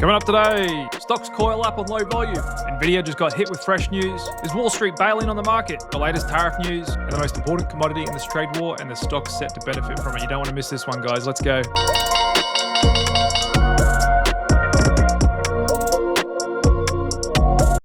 Coming up today, stocks coil up on low volume. Nvidia just got hit with fresh news. Is Wall Street bailing on the market? The latest tariff news and the most important commodity in this trade war, and the stock's set to benefit from it. You don't want to miss this one, guys. Let's go.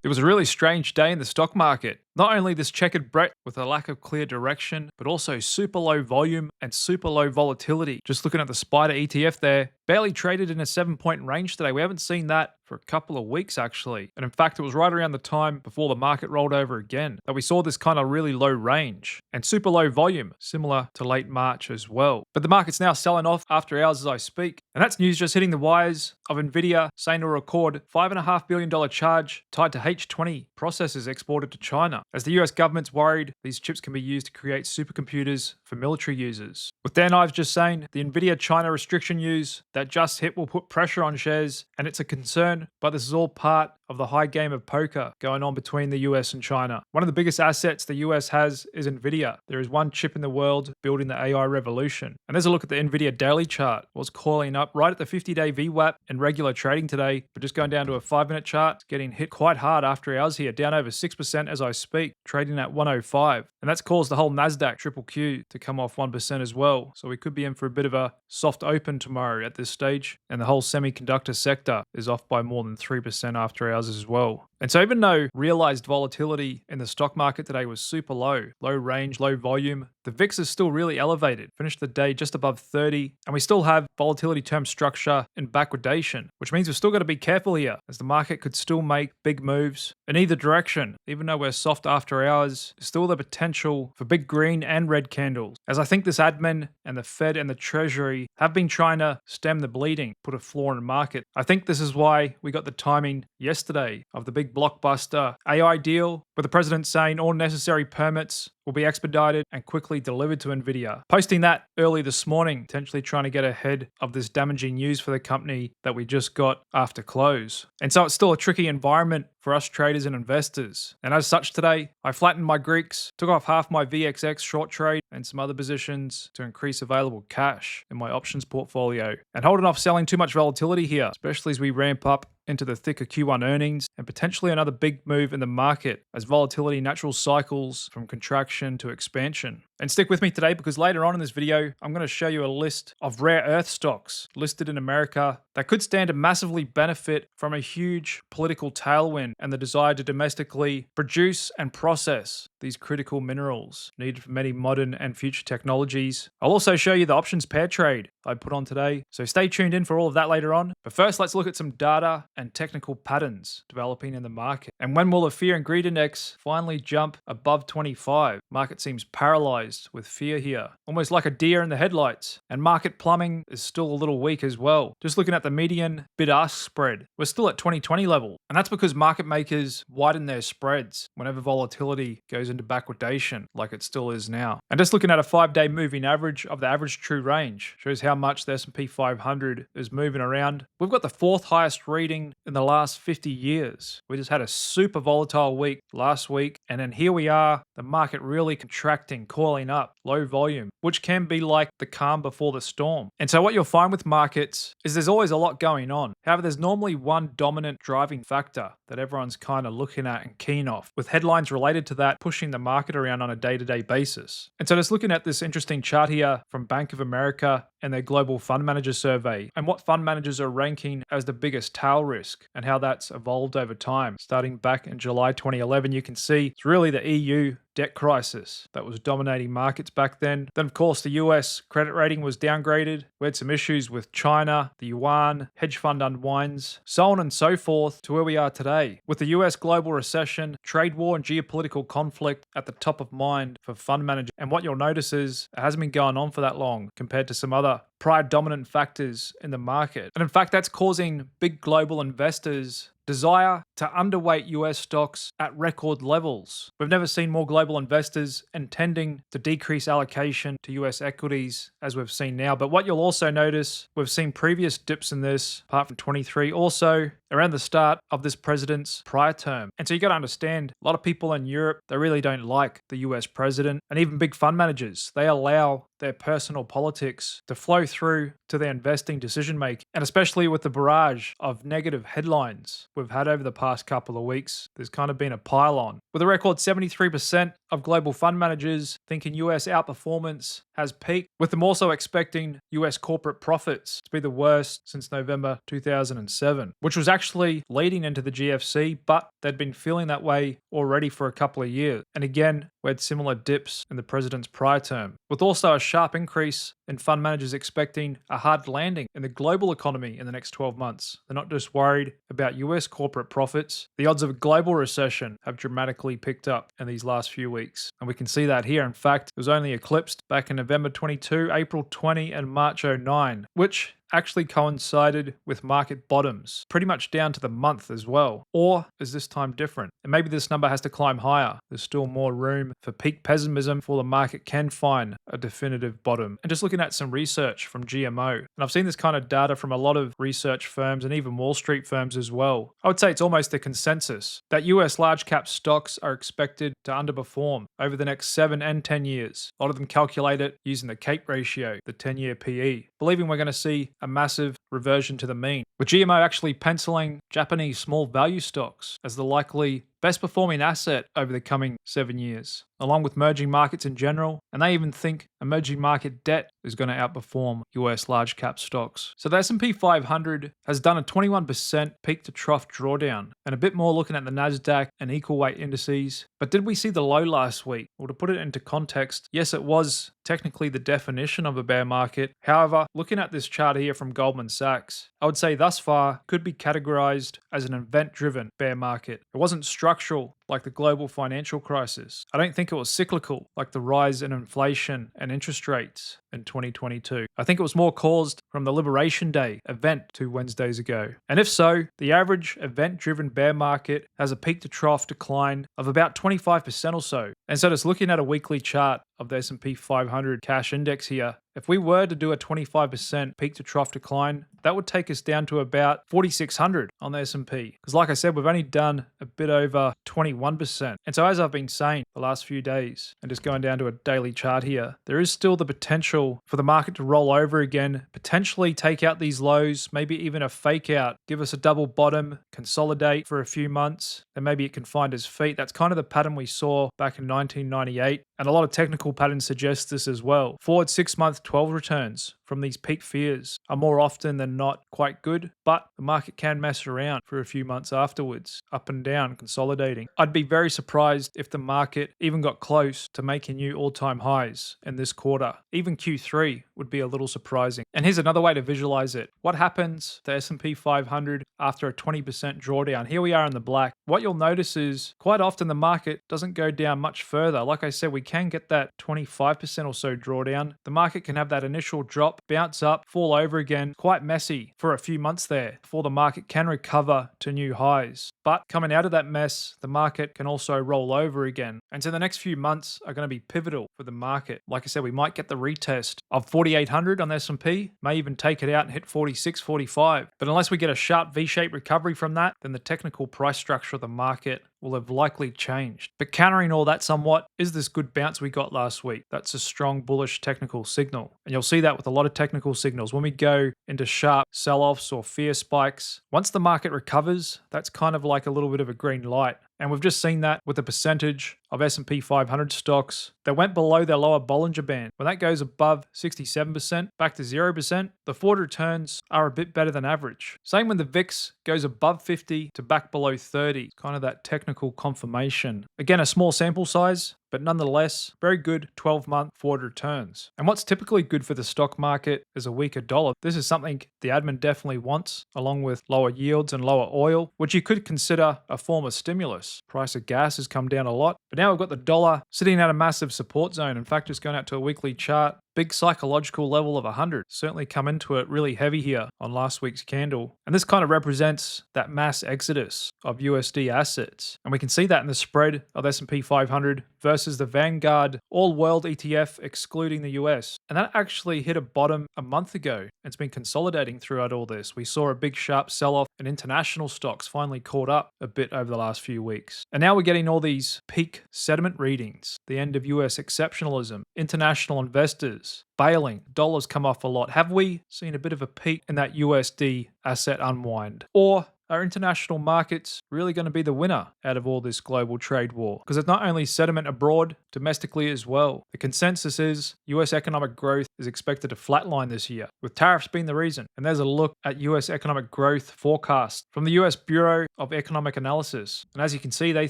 It was a really strange day in the stock market. Not only this checkered breadth with a lack of clear direction, but also super low volume and super low volatility. Just looking at the Spider ETF there, barely traded in a 7-point range today. We haven't seen that for a couple of weeks actually. And in fact, it was right around the time before the market rolled over again that we saw this kind of really low range and super low volume, similar to late March as well. But the market's now selling off after hours as I speak. And that's news just hitting the wires of Nvidia saying to record $5.5 billion charge tied to H20 processors exported to China, as the US government's worried these chips can be used to create supercomputers for military users. With Dan Ives just saying the Nvidia China restriction news that just hit will put pressure on shares, and it's a concern, but this is all part of the high game of poker going on between the US and China. One of the biggest assets the US has is Nvidia. There is one chip in the world building the AI revolution. And there's a look at the Nvidia daily chart. It was coiling up right at the 50-day VWAP in regular trading today, but just going down to a 5-minute chart, it's getting hit quite hard after hours here, down over 6% as I speak, trading at 105. And that's caused the whole NASDAQ triple Q to come off 1% as well. So we could be in for a bit of a soft open tomorrow at this stage. And the whole semiconductor sector is off by more than 3% after hours as well. And so even though realized volatility in the stock market today was super low range, low volume, the VIX is still really elevated. Finished the day just above 30, and we still have volatility term structure in backwardation, which means we've still got to be careful here, as the market could still make big moves in either direction. Even though we're soft after hours, there's still the potential for big green and red candles, as I think this admin and the Fed and the Treasury have been trying to stem the bleeding, put a floor in the market. I think this is why we got the timing yesterday of the big blockbuster AI deal, with the president saying all necessary permits will be expedited and quickly delivered to Nvidia. Posting that early this morning, potentially trying to get ahead of this damaging news for the company that we just got after close. And so it's still a tricky environment for us traders and investors. And as such today, I flattened my Greeks, took off half my VXX short trade and some other positions to increase available cash in my options portfolio, and holding off selling too much volatility here, especially as we ramp up into the thicker Q1 earnings and potentially another big move in the market as volatility natural cycles from contraction to expansion. And stick with me today, because later on in this video, I'm going to show you a list of rare earth stocks listed in America that could stand to massively benefit from a huge political tailwind and the desire to domestically produce and process these critical minerals needed for many modern and future technologies. I'll also show you the options pair trade I put on today, so stay tuned in for all of that later on. But first, let's look at some data and technical patterns developing in the market. And when will the fear and greed index finally jump above 25? Market seems paralyzed with fear here, almost like a deer in the headlights. And market plumbing is still a little weak as well. Just looking at the median bid-ask spread, we're still at 2020 level. And that's because market makers widen their spreads whenever volatility goes into backwardation, like it still is now. And just looking at a 5-day moving average of the average true range shows how much the S&P 500 is moving around. We've got the 4th highest reading in the last 50 years. We just had a super volatile week last week, and then here we are, the market really contracting, coiling up, low volume, which can be like the calm before the storm. And so what you'll find with markets is there's always a lot going on. However, there's normally one dominant driving factor that everyone's kind of looking at and keen off, with headlines related to that pushing the market around on a day-to-day basis. And so just looking at this interesting chart here from Bank of America and their global fund manager survey, and what fund managers are ranking as the biggest tail risk and how that's evolved over time. Starting back in July 2011, you can see it's really the EU debt crisis that was dominating markets back then. Then, of course, the US credit rating was downgraded. We had some issues with China, the yuan, hedge fund unwinds, so on and so forth, to where we are today, with the US global recession, trade war, and geopolitical conflict at the top of mind for fund managers. And what you'll notice is it hasn't been going on for that long compared to some other prior dominant factors in the market. And in fact, that's causing big global investors desire to underweight US stocks at record levels. We've never seen more global investors intending to decrease allocation to US equities as we've seen now. But what you'll also notice, we've seen previous dips in this, apart from 23, also around the start of this president's prior term. And so you got to understand, a lot of people in Europe, they really don't like the US president, and even big fund managers, they allow their personal politics to flow through to their investing decision making. And especially with the barrage of negative headlines we've had over the past couple of weeks, there's kind of been a pile on. With a record 73% of global fund managers thinking US outperformance has peaked, with them also expecting US corporate profits to be the worst since November 2007, which was actually leading into the GFC, but they'd been feeling that way already for a couple of years. And again, we had similar dips in the president's prior term, with also a sharp increase in fund managers expecting a hard landing in the global economy in the next 12 months. They're not just worried about US corporate profits. The odds of a global recession have dramatically picked up in these last few weeks. And we can see that here. In fact, it was only eclipsed back in November 22, April 20, and March 09, which actually coincided with market bottoms, pretty much down to the month as well. Or is this time different? And maybe this number has to climb higher. There's still more room for peak pessimism before the market can find a definitive bottom. And just looking at some research from GMO, and I've seen this kind of data from a lot of research firms and even Wall Street firms as well. I would say it's almost a consensus that US large cap stocks are expected to underperform over the next 7 and 10 years. A lot of them calculate it using the CAPE ratio, the 10-year PE, believing we're going to see a massive reversion to the mean, with GMO actually penciling Japanese small value stocks as the likely best performing asset over the coming 7 years, along with emerging markets in general, and they even think emerging market debt is going to outperform US large cap stocks. So the S&P 500 has done a 21% peak to trough drawdown, and a bit more looking at the Nasdaq and equal weight indices. But did we see the low last week? Well, to put it into context, yes, it was technically the definition of a bear market. However, looking at this chart here from Goldman Sachs, I would say thus far could be categorized as an event-driven bear market. It wasn't structural like the global financial crisis. I don't think it was cyclical like the rise in inflation and interest rates in 2022. I think it was more caused from the Liberation Day event 2 Wednesdays ago. And if so, the average event-driven bear market has a peak to trough decline of about 25% or so. And so just looking at a weekly chart of the S&P 500 cash index here, if we were to do a 25% peak to trough decline, that would take us down to about 4,600 on the S&P. Because like I said, we've only done a bit over 21%. And so as I've been saying the last few days, and just going down to a daily chart here, there is still the potential for the market to roll over again, potentially take out these lows, maybe even a fake out, give us a double bottom, consolidate for a few months, and maybe it can find its feet. That's kind of the pattern we saw back in 1998. And a lot of technical patterns suggest this as well. Forward 6-month 12 returns from these peak fears are more often than not quite good, but the market can mess around for a few months afterwards, up and down, consolidating. I'd be very surprised if the market even got close to making new all-time highs in this quarter. Even Q3 would be a little surprising. And here's another way to visualize it. What happens to S&P 500 after a 20% drawdown? Here we are in the black. What you'll notice is quite often the market doesn't go down much further. Like I said, we can get that 25% or so drawdown. The market can have that initial drop, bounce up, fall over again, quite messy for a few months there before the market can recover to new highs. But coming out of that mess, the market can also roll over again. And so the next few months are going to be pivotal for the market. Like I said, we might get the retest of 4,800 on the S&P, may even take it out and hit 46, 45. But unless we get a sharp V-shaped recovery from that, then the technical price structure of the market will have likely changed. But countering all that somewhat is this good bounce we got last week. That's a strong bullish technical signal. And you'll see that with a lot of technical signals. When we go into sharp sell-offs or fear spikes, once the market recovers, that's kind of like a little bit of a green light. And we've just seen that with the percentage of S&P 500 stocks that went below their lower Bollinger Band. When that goes above 67%, back to 0%, the forward returns are a bit better than average. Same when the VIX goes above 50 to back below 30, kind of that technical confirmation. Again, a small sample size, but nonetheless, very good 12-month forward returns. And what's typically good for the stock market is a weaker dollar. This is something the admin definitely wants, along with lower yields and lower oil, which you could consider a form of stimulus. Price of gas has come down a lot, but now we've got the dollar sitting at a massive support zone. In fact, just going out to a weekly chart, big psychological level of 100. Certainly come into it really heavy here on last week's candle. And this kind of represents that mass exodus of USD assets. And we can see that in the spread of S&P 500 versus the Vanguard All World ETF excluding the US. And that actually hit a bottom a month ago. It's been consolidating throughout all this. We saw a big sharp sell off and international stocks finally caught up a bit over the last few weeks. And now we're getting all these peak sentiment readings, the end of US exceptionalism, international investors bailing, dollars come off a lot. Have we seen a bit of a peak in that USD asset unwind? Or are international markets really going to be the winner out of all this global trade war? Because it's not only sentiment abroad, domestically as well. The consensus is US economic growth is expected to flatline this year, with tariffs being the reason. And there's a look at US economic growth forecast from the US Bureau of Economic Analysis. And as you can see, they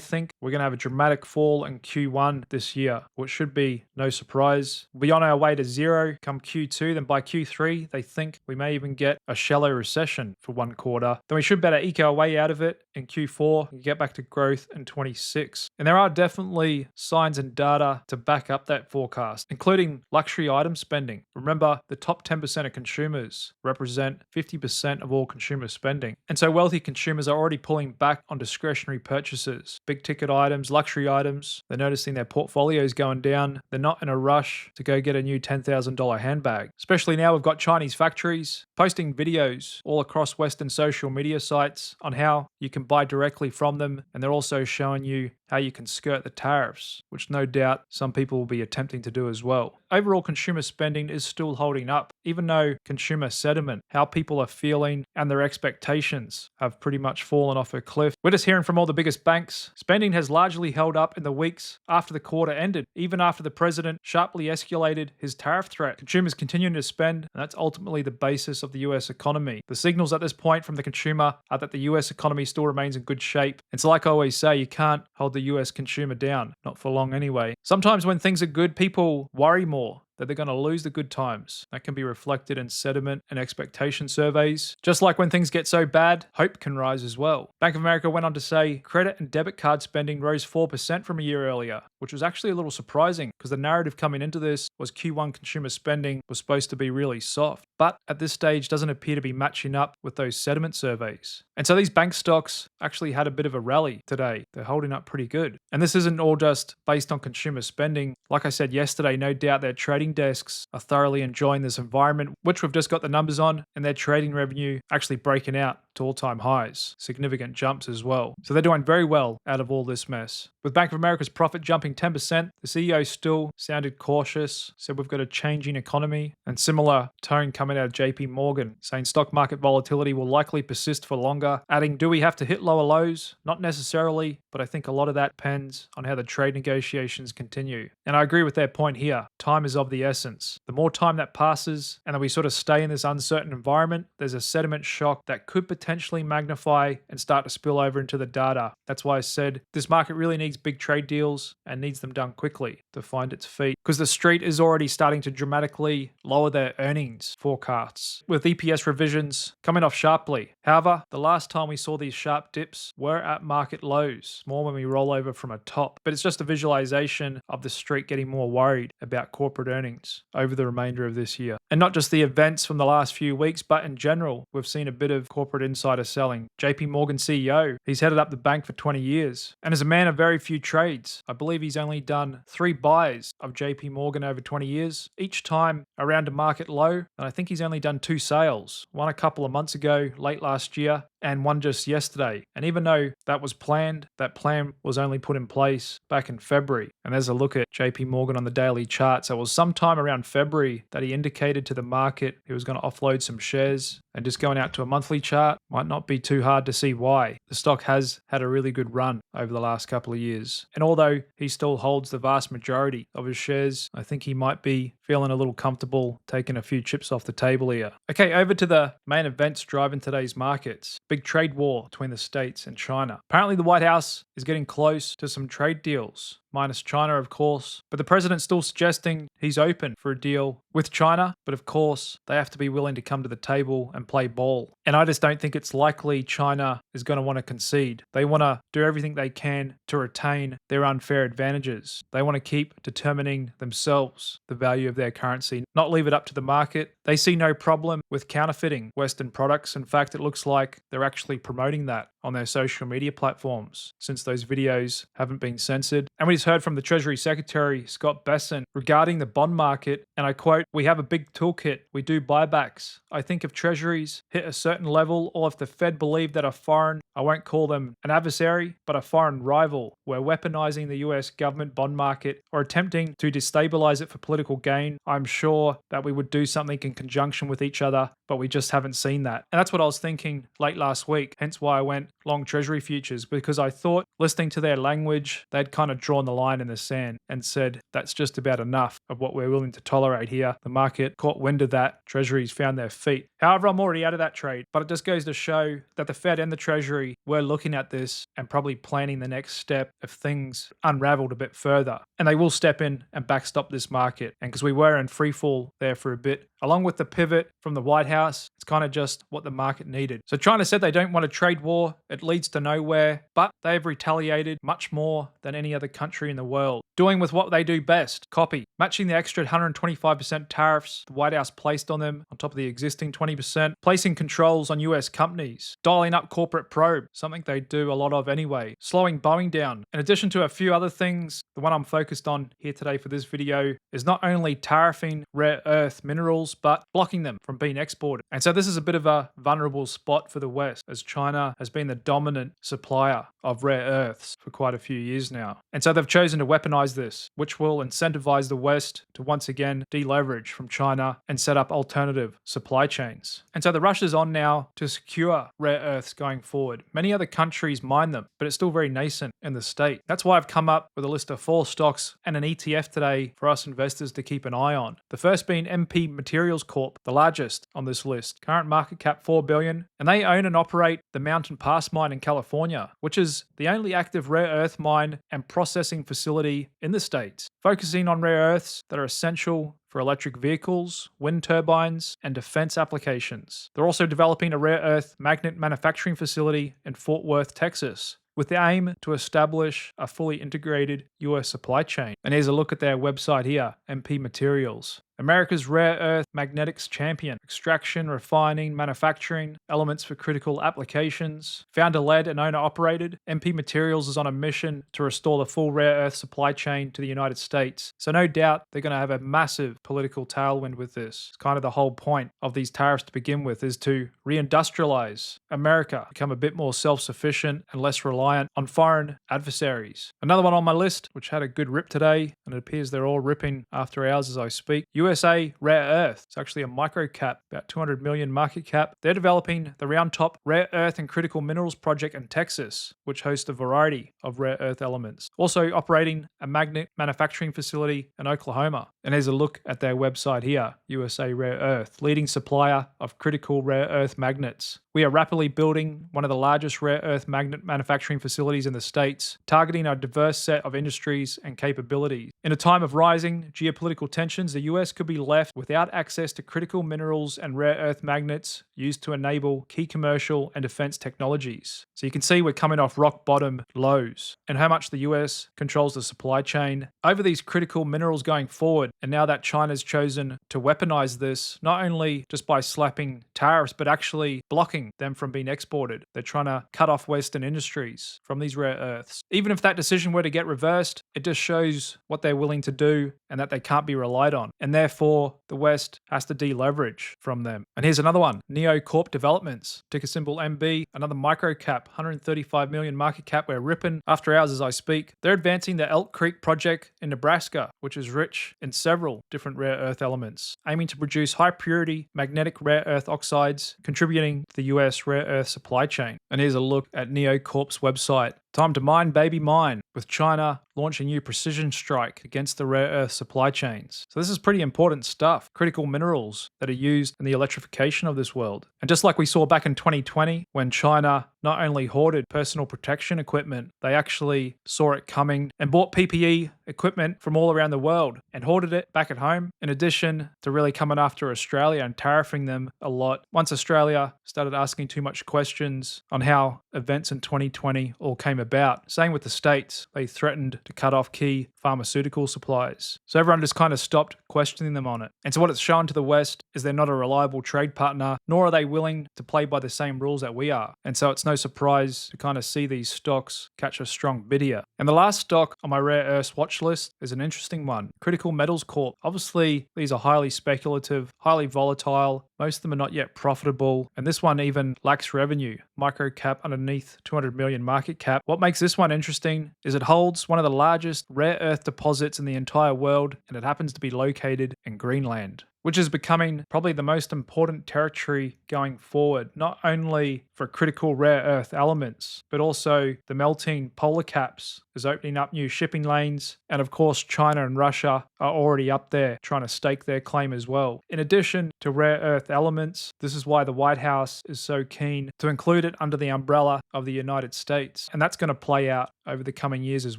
think we're going to have a dramatic fall in Q1 this year, which should be no surprise. We'll be on our way to zero come Q2. Then by Q3, they think we may even get a shallow recession for one quarter. Then we should better eke our way out of it in Q4 and get back to growth in 26. And there are definitely signs and data to back up that forecast, including luxury item spending. Remember, the top 10% of consumers represent 50% of all consumer spending. And so wealthy consumers are already pulling back on discretionary purchases. Big ticket items, luxury items, they're noticing their portfolios going down. They're not in a rush to go get a new $10,000 handbag. Especially now we've got Chinese factories posting videos all across Western social media sites on how you can buy directly from them, and they're also showing you how you can skirt the tariffs, which no doubt some people will be attempting to do as well. Overall consumer spending is still holding up, even though consumer sentiment, how people are feeling and their expectations have pretty much fallen off a cliff. We're just hearing from all the biggest banks. Spending has largely held up in the weeks after the quarter ended, even after the president sharply escalated his tariff threat. Consumers continuing to spend, and that's ultimately the basis of the US economy. The signals at this point from the consumer are that the US economy still remains in good shape. It's like I always say, you can't hold the US consumer down, not for long anyway. Sometimes when things are good, people worry more that they're going to lose the good times. That can be reflected in sentiment and expectation surveys. Just like when things get so bad, hope can rise as well. Bank of America went on to say credit and debit card spending rose 4% from a year earlier, which was actually a little surprising because the narrative coming into this was Q1 consumer spending was supposed to be really soft. But at this stage doesn't appear to be matching up with those sentiment surveys. And so these bank stocks actually had a bit of a rally today. They're holding up pretty good. And this isn't all just based on consumer spending. Like I said yesterday, no doubt their trading desks are thoroughly enjoying this environment, which we've just got the numbers on, and their trading revenue actually breaking out to all-time highs, significant jumps as well. So they're doing very well out of all this mess. With Bank of America's profit jumping 10%, the CEO still sounded cautious, said we've got a changing economy, and similar tone coming out of JP Morgan, saying stock market volatility will likely persist for longer, adding, do we have to hit lower lows? Not necessarily, but I think a lot of that depends on how the trade negotiations continue. And I agree with their point here. Time is of the essence. The more time that passes and that we sort of stay in this uncertain environment, there's a sentiment shock that could potentially magnify and start to spill over into the data. That's why I said this market really needs big trade deals and needs them done quickly to find its feet, because the street is already starting to dramatically lower their earnings forecasts, with EPS revisions coming off sharply. However, the last time we saw these sharp dips were at market lows, more when we roll over from a top. But it's just a visualization of the street getting more worried about corporate earnings over the remainder of this year. And not just the events from the last few weeks, but in general, we've seen a bit of corporate insider selling. JP Morgan CEO, he's headed up the bank for 20 years and is a man of very few trades. I believe he's only done 3 buys of JP Morgan over 20 years, each time around a market low. And I think he's only done 2 sales, one a couple of months ago, late last year, and one just yesterday. And even though that was planned, that plan was only put in place back in February. And there's a look at JP Morgan on the daily chart. So it was sometime around February that he indicated to the market he was going to offload some shares. And just going out to a monthly chart might not be too hard to see why. The stock has had a really good run over the last couple of years. And although he still holds the vast majority of his shares, I think he might be feeling a little comfortable taking a few chips off the table here. Okay, over to the main events driving today's markets. Big trade war between the States and China. Apparently the White House is getting close to some trade deals, minus China, of course. But the president's still suggesting he's open for a deal with China. But of course, they have to be willing to come to the table and play ball. And I just don't think it's likely China is going to want to concede. They want to do everything they can to retain their unfair advantages. They want to keep determining themselves the value of their currency, not leave it up to the market. They see no problem with counterfeiting Western products. In fact, it looks like they're actually promoting that on their social media platforms since those videos haven't been censored. And we just heard from the Treasury Secretary, Scott Bessent, regarding the bond market. And I quote, "We have a big toolkit. We do buybacks. I think if treasuries hit a certain level, or if the Fed believe that a foreign, I won't call them an adversary, but a foreign rival, were weaponizing the US government bond market or attempting to destabilize it for political gain, I'm sure that we would do something in conjunction with each other, but we just haven't seen that." And that's what I was thinking late last week, hence why I went long treasury futures, because I thought, listening to their language, they'd kind of drawn the line in the sand and said that's just about enough of what we're willing to tolerate here. The market caught wind of that, treasuries found their feet. However, I'm already out of that trade, but it just goes to show that the Fed and the Treasury were looking at this and probably planning the next step if things unraveled a bit further. And they will step in and backstop this market. And because we were in free fall there for a bit, along with the pivot from the White House, it's kind of just what the market needed. So China said they don't want a trade war. It leads to nowhere, but they've retaliated much more than any other country in the world, doing with what they do best, copy, matching the extra 125% tariffs the White House placed on them on top of the existing 20%, placing controls on US companies, dialing up corporate probe, something they do a lot of anyway, slowing Boeing down. In addition to a few other things, the one I'm focused on here today for this video is not only tariffing rare earth minerals, but blocking them from being exported. And so this is a bit of a vulnerable spot for the West, as China has been the dominant supplier of rare earths for quite a few years now. And so they've chosen to weaponize this, which will incentivize the West to once again deleverage from China and set up alternative supply chains. And so the rush is on now to secure rare earths going forward. Many other countries mine them, but it's still very nascent in the state. That's why I've come up with a list of 4 stocks and an ETF today for us investors to keep an eye on. The first being MP Materials Corp, the largest on this list. Current market cap $4 billion, and they own and operate the Mountain Pass mine in California, which is the only active rare earth mine and processing facility in the States, focusing on rare earths that are essential for electric vehicles, wind turbines, and defense applications. They're also developing a rare earth magnet manufacturing facility in Fort Worth, Texas, with the aim to establish a fully integrated US supply chain. And here's a look at their website here, MP Materials. America's rare earth magnetics champion, extraction, refining, manufacturing, elements for critical applications. Founder-led and owner-operated, MP Materials is on a mission to restore the full rare earth supply chain to the United States. So no doubt they're going to have a massive political tailwind with this. It's kind of the whole point of these tariffs to begin with, is to reindustrialize America, become a bit more self-sufficient and less reliant on foreign adversaries. Another one on my list, which had a good rip today, and it appears they're all ripping after hours as I speak. USA Rare Earth. It's actually a micro cap, about 200 million market cap. They're developing the Round Top Rare Earth and Critical Minerals project in Texas, which hosts a variety of rare earth elements. Also operating a magnet manufacturing facility in Oklahoma. And here's a look at their website here, USA Rare Earth, leading supplier of critical rare earth magnets. We are rapidly building one of the largest rare earth magnet manufacturing facilities in the States, targeting a diverse set of industries and capabilities. In a time of rising geopolitical tensions, the US could be left without access to critical minerals and rare earth magnets used to enable key commercial and defense technologies. So you can see we're coming off rock bottom lows and how much the US controls the supply chain over these critical minerals going forward. And now that China's chosen to weaponize this, not only just by slapping tariffs, but actually blocking them from being exported. They're trying to cut off Western industries from these rare earths. Even if that decision were to get reversed, it just shows what they're willing to do and that they can't be relied on. And therefore, the West has to deleverage from them. And here's another one, Neo Corp Developments, ticker symbol MB, another micro cap, 135 million market cap. We're ripping after hours as I speak. They're advancing the Elk Creek project in Nebraska, which is rich in several different rare earth elements, aiming to produce high purity magnetic rare earth oxides, contributing to the US rare earth supply chain. And here's a look at Neo Corp's website. Time to mine, baby, mine, with China launching new precision strike against the rare earth supply chains. So this is pretty important stuff, critical minerals that are used in the electrification of this world. And just like we saw back in 2020, when China not only hoarded personal protection equipment, they actually saw it coming and bought PPE equipment from all around the world and hoarded it back at home, in addition to really coming after Australia and tariffing them a lot. Once Australia started asking too much questions on how events in 2020 all came about. Same with the States. They threatened to cut off key pharmaceutical supplies. So everyone just kind of stopped questioning them on it. And so what it's shown to the West is they're not a reliable trade partner, nor are they willing to play by the same rules that we are. And so it's no surprise to kind of see these stocks catch a strong bid here. And the last stock on my rare earths watch list is an interesting one, Critical Metals Corp. Obviously, these are highly speculative, highly volatile. Most of them are not yet profitable, and this one even lacks revenue. Micro cap underneath 200 million market cap. What makes this one interesting is it holds one of the largest rare earth deposits in the entire world, and it happens to be located in Greenland, which is becoming probably the most important territory going forward, not only for critical rare earth elements, but also the melting polar caps is opening up new shipping lanes. And of course, China and Russia are already up there trying to stake their claim as well. In addition to rare earth elements, this is why the White House is so keen to include it under the umbrella of the United States. And that's going to play out over the coming years as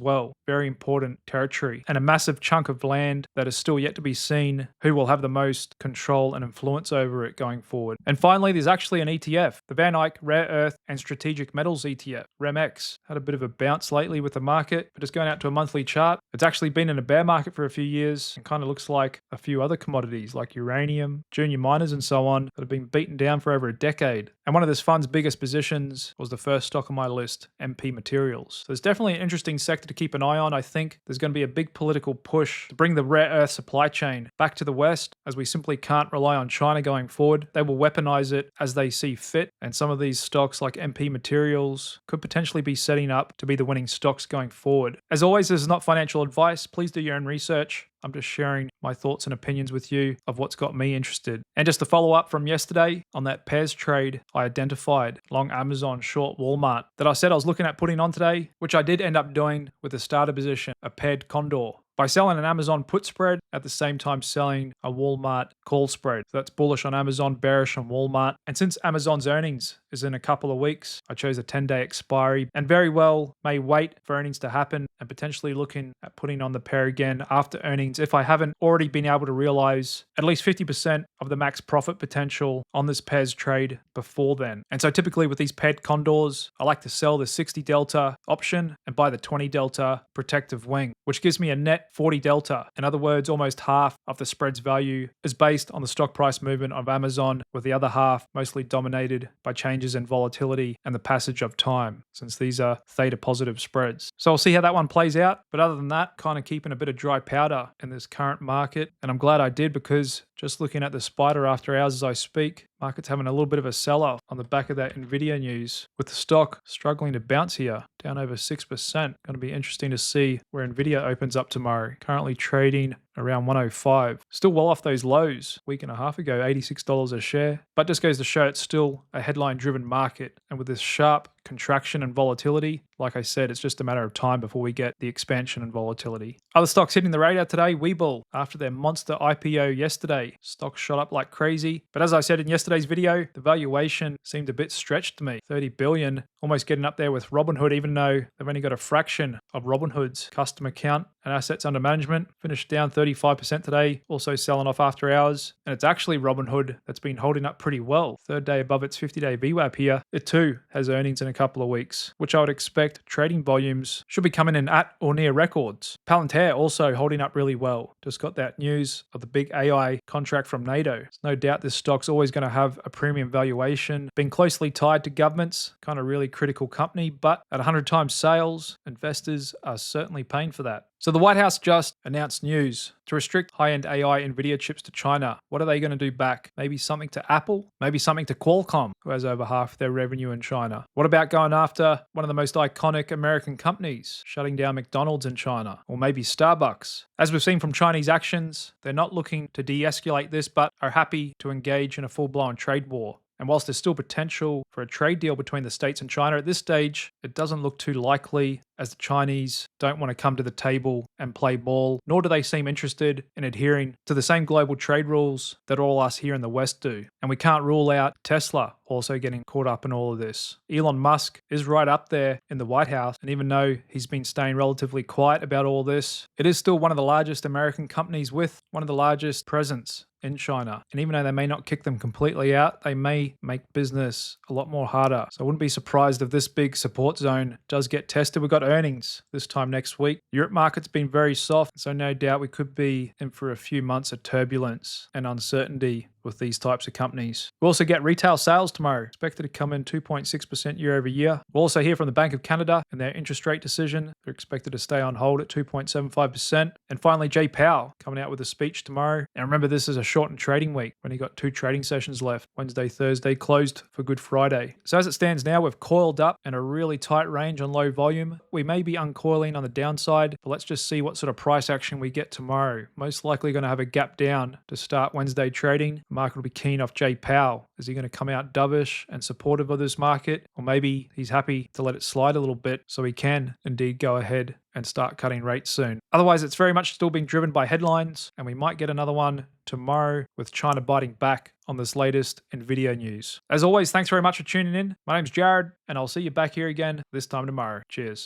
well. Very important territory and a massive chunk of land that is still yet to be seen who will have the most control and influence over it going forward. And finally, there's actually an ETF, the Van Eyck Rare Earth and Strategic Metals ETF, REMX. Had a bit of a bounce lately with the market, but just going out to a monthly chart, it's actually been in a bear market for a few years and kind of looks like a few other commodities like uranium, junior miners and so on that have been beaten down for over a decade. And one of this fund's biggest positions was the first stock on my list, MP Materials. So it's definitely an interesting sector to keep an eye on. I think there's going to be a big political push to bring the rare earth supply chain back to the West, as we simply can't rely on China going forward. They will weaponize it as they see fit, and some of these stocks like MP Materials could potentially be setting up to be the winning stocks going forward. As always, this is not financial advice. Please do your own research. I'm just sharing my thoughts and opinions with you of what's got me interested. And just to follow up from yesterday on that pairs trade, I identified long Amazon, short Walmart that I said I was looking at putting on today, which I did end up doing with a starter position, a paired condor, by selling an Amazon put spread at the same time selling a Walmart call spread. So that's bullish on Amazon, bearish on Walmart. And since Amazon's earnings is in a couple of weeks, I chose a 10-day expiry and very well may wait for earnings to happen and potentially looking at putting on the pair again after earnings if I haven't already been able to realize at least 50% of the max profit potential on this pairs trade before then. And so typically with these paired condors, I like to sell the 60 delta option and buy the 20 delta protective wing, which gives me a net 40 delta. In other words, almost half of the spread's value is based on the stock price movement of Amazon, with the other half mostly dominated by changes in volatility and the passage of time, since these are theta positive spreads. So we'll see how that one plays out. But other than that, kind of keeping a bit of dry powder in this current market. And I'm glad I did, because just looking at the spider after hours as I speak, market's having a little bit of a sell-off on the back of that Nvidia news, with the stock struggling to bounce here, down over 6%. Going to be interesting to see where Nvidia opens up tomorrow. Currently trading around 105. Still well off those lows a week and a half ago, $86 a share. But just goes to show it's still a headline-driven market. And with this sharp contraction and volatility, like I said, it's just a matter of time before we get the expansion and volatility. Other stocks hitting the radar today, Webull, after their monster IPO yesterday. Stock shot up like crazy. But as I said in yesterday's video, the valuation seemed a bit stretched to me. 30 billion, almost getting up there with Robinhood, even though they've only got a fraction of Robinhood's customer count and assets under management. Finished down 35% today, also selling off after hours. And it's actually Robinhood that's been holding up pretty well. Third day above its 50-day VWAP here. It too has earnings in a couple of weeks, which I would expect trading volumes should be coming in at or near records. Palantir also holding up really well. Just got that news of the big AI contract from NATO. There's no doubt this stock's always going to have a premium valuation, being closely tied to governments, kind of really critical company, but at 100 times sales, investors are certainly paying for that. So the White House just announced news to restrict high-end AI Nvidia chips to China. What are they going to do back? Maybe something to Apple? Maybe something to Qualcomm, who has over half their revenue in China? What about going after one of the most iconic American companies, shutting down McDonald's in China? Or maybe Starbucks? As we've seen from Chinese actions, they're not looking to de-escalate this, but are happy to engage in a full-blown trade war. And whilst there's still potential for a trade deal between the States and China, at this stage, it doesn't look too likely, as the Chinese don't want to come to the table and play ball, nor do they seem interested in adhering to the same global trade rules that all us here in the West do. And we can't rule out Tesla also getting caught up in all of this. Elon Musk is right up there in the White House, and even though he's been staying relatively quiet about all this, it is still one of the largest American companies with one of the largest presence in China. And even though they may not kick them completely out, they may make business a lot more harder. So I wouldn't be surprised if this big support support zone does get tested. We've got earnings this time next week. Europe market's been very soft, so no doubt we could be in for a few months of turbulence and uncertainty with these types of companies. We'll also get retail sales tomorrow, expected to come in 2.6% year over year. We'll also hear from the Bank of Canada and their interest rate decision. They're expected to stay on hold at 2.75%. And finally, Jay Powell coming out with a speech tomorrow. And remember, this is a shortened trading week. We've only got 2 trading sessions left. Wednesday, Thursday, closed for Good Friday. So as it stands now, we've coiled up in a really tight range on low volume. We may be uncoiling on the downside, but let's just see what sort of price action we get tomorrow. Most likely going to have a gap down to start Wednesday trading. The market will be keen off Jay Powell. Is he going to come out dovish and supportive of this market? Or maybe he's happy to let it slide a little bit so he can indeed go ahead and start cutting rates soon. Otherwise, it's very much still being driven by headlines, and we might get another one tomorrow with China biting back on this latest Nvidia news. As always, thanks very much for tuning in. My name's Jared, and I'll see you back here again this time tomorrow. Cheers.